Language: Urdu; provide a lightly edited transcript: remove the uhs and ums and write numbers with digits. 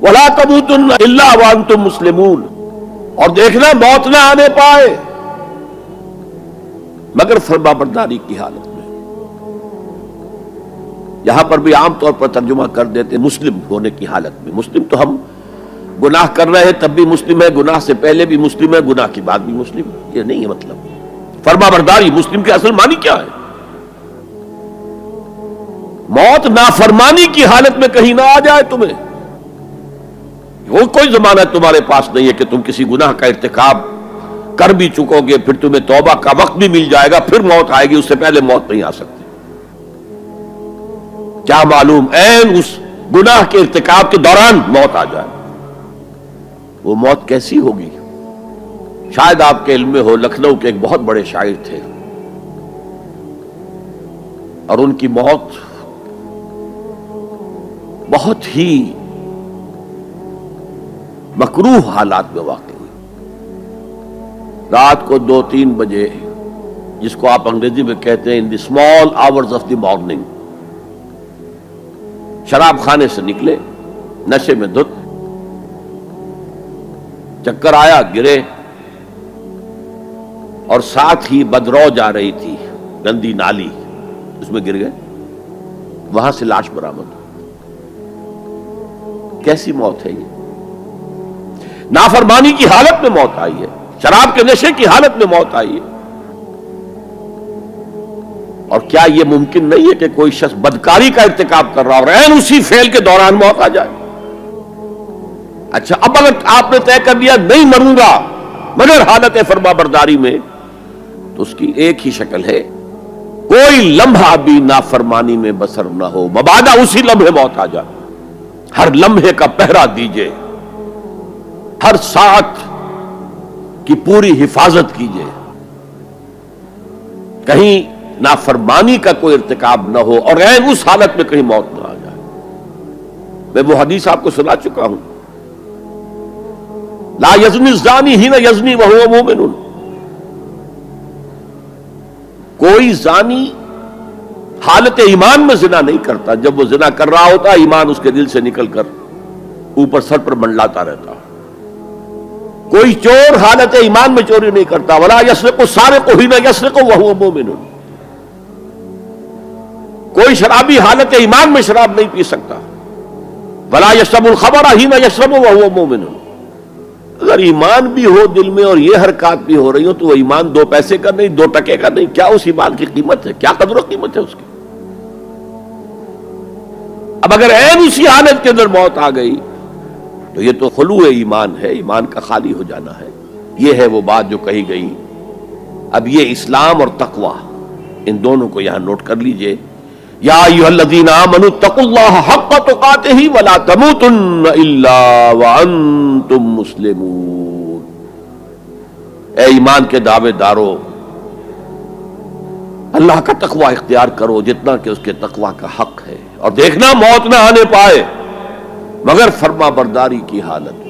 وَلَا تَمُوتُنَّ إِلَّا وَأَنْتُمْ مُسْلِمُونَ، اور دیکھنا موت نہ آنے پائے مگر فرما برداری کی حالت میں۔ یہاں پر بھی عام طور پر ترجمہ کر دیتے مسلم ہونے کی حالت میں۔ مسلم تو ہم گناہ کر رہے ہیں تب بھی مسلم ہے، گناہ سے پہلے بھی مسلم ہے، گناہ کے بعد بھی مسلم ہے، یہ نہیں ہے مطلب۔ فرما برداری مسلم کی اصل معنی کیا ہے؟ موت نافرمانی کی حالت میں کہیں نہ آ جائے تمہیں، وہ کوئی ضمانت تمہارے پاس نہیں ہے کہ تم کسی گناہ کا ارتکاب کر بھی چکو گے، پھر تمہیں توبہ کا وقت بھی مل جائے گا، پھر موت آئے گی، اس سے پہلے موت نہیں آ سکتی۔ کیا معلوم عین اس گناہ کے ارتکاب کے دوران موت آ جائے، وہ موت کیسی ہوگی؟ شاید آپ کے علم میں ہو، لکھنؤ کے ایک بہت بڑے شاعر تھے اور ان کی موت بہت ہی مکروہ حالات میں واقع ہوئی۔ رات کو 2-3 بجے، جس کو آپ انگریزی میں کہتے ہیں in the small hours of the morning, شراب خانے سے نکلے، نشے میں دھت، چکر آیا، گرے، اور ساتھ ہی بدرو جا رہی تھی گندی نالی، اس میں گر گئے، وہاں سے لاش برآمد۔ کیسی موت ہے یہ؟ نافرمانی کی حالت میں موت آئی ہے، شراب کے نشے کی حالت میں موت آئی ہے۔ اور کیا یہ ممکن نہیں ہے کہ کوئی شخص بدکاری کا ارتکاب کر رہا اور عین اسی فعل کے دوران موت آ جائے؟ اچھا، اب اگر آپ نے طے کر لیا نہیں مروں گا مگر حالت فرما برداری میں، تو اس کی ایک ہی شکل ہے، کوئی لمحہ بھی نافرمانی میں بسر نہ ہو، مبادا اسی لمحے موت آ جائے۔ ہر لمحے کا پہرا دیجئے، ہر ساعت کی پوری حفاظت کیجئے، کہیں نافرمانی کا کوئی ارتکاب نہ ہو اور عین اس حالت میں کہیں موت نہ آ جائے۔ میں وہ حدیث آپ کو سنا چکا ہوں، لا یزنی الزانی حین یزنی وہو مومن، کوئی زانی حالت ایمان میں زنا نہیں کرتا، جب وہ زنا کر رہا ہوتا ایمان اس کے دل سے نکل کر اوپر سر پر منڈلاتا رہتا۔ کوئی چور حالت ایمان میں چوری نہیں کرتا، ولا یسرق السارق حین یسرق وہو مومن، کوئی شرابی حالت ایمان میں شراب نہیں پی سکتا، ولا یشرب الخمر حین یشرب وہو مومن۔ اگر ایمان بھی ہو دل میں اور یہ حرکات بھی ہو رہی ہو تو وہ ایمان 2 پیسے کا نہیں، 2 ٹکے کا نہیں، کیا اس ایمان کی قیمت ہے؟ کیا قدر و قیمت ہے اس کی؟ اب اگر عین اسی حالت کے اندر موت آ گئی تو یہ تو خلوع ایمان ہے، ایمان کا خالی ہو جانا ہے۔ یہ ہے وہ بات جو کہی گئی۔ اب یہ اسلام اور تقوی، ان دونوں کو یہاں نوٹ کر لیجئے۔ یا ایھا الذین آمنوا اتقوا اللہ حق تقاتہ ولا تموتن الا وانتم مسلمون، اے ایمان کے دعوے دارو، اللہ کا تقوی اختیار کرو جتنا کہ اس کے تقوی کا حق ہے، اور دیکھنا موت نہ آنے پائے مگر فرما برداری کی حالت۔